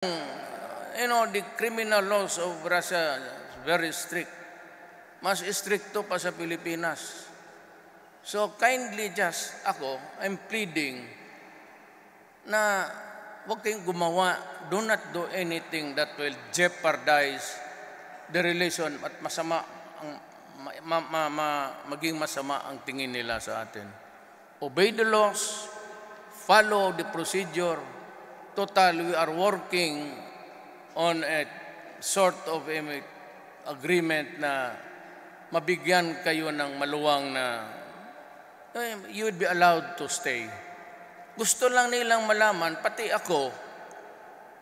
The criminal laws of Russia is very strict. Mas stricto pa sa Pilipinas. So kindly just I'm pleading na huwag kayong gumawa. Do not do anything that will jeopardize the relation at masama ang maging masama ang tingin nila sa atin. Obey the laws, follow the procedure. Total, we are working on a sort of agreement na mabigyan kayo ng maluwang na you would be allowed to stay. Gusto lang nilang malaman, pati ako,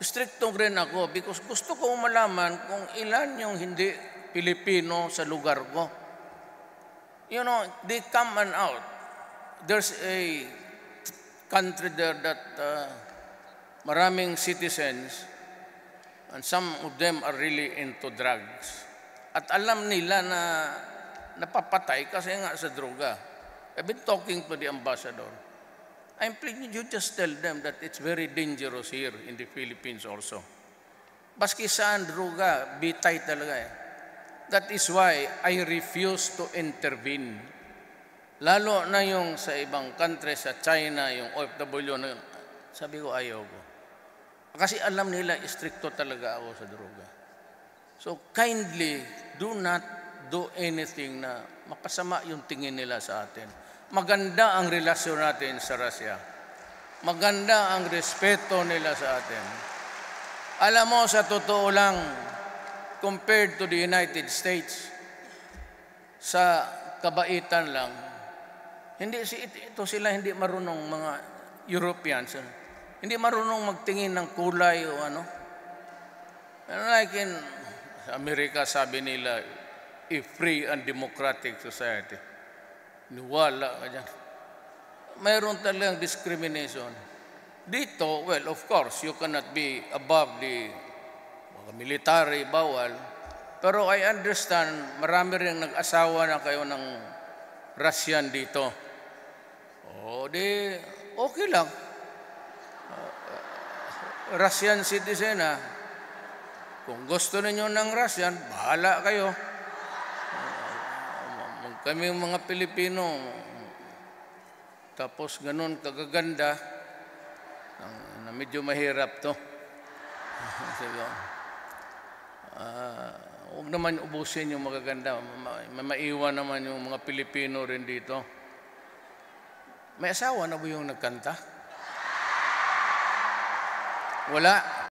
stricto rin ako because gusto ko malaman kung ilan yung hindi Pilipino sa lugar ko. They come and out. There's a country there that maraming citizens and some of them are really into drugs. At alam nila na napapatay kasi nga sa droga. I've been talking to the ambassador. I'm pleading you just tell them that it's very dangerous here in the Philippines also. Baski saan droga, bitay talaga eh. That is why I refuse to intervene. Lalo na yung sa ibang country, sa China, yung OFW, sabi ko ayaw ko. Kasi alam nila, stricto talaga ako sa droga. So kindly, do not do anything na mapasama yung tingin nila sa atin. Maganda ang relasyon natin sa Russia. Maganda ang respeto nila sa atin. Alam mo, sa totoo lang, compared to the United States, sa kabaitan lang, ito sila hindi marunong mga Europeans. Hindi marunong magtingin ng kulay o ano. Like in Amerika, sabi nila, a free and democratic society. Niwala ka dyan. Mayroon talagang discrimination. Dito, well, of course, you cannot be above the military, bawal. Pero I understand, marami rin nag-asawa na kayo ng Russian dito. Okay lang. Russian citizen Kung gusto ninyo ng Russian, bahala kayo. Kami mga Pilipino, tapos ganun kagaganda, na medyo mahirap to. Huwag naman ubusin yung magaganda. Maiwan naman yung mga Pilipino rin dito. May asawa na ba yung nagkanta? Wala.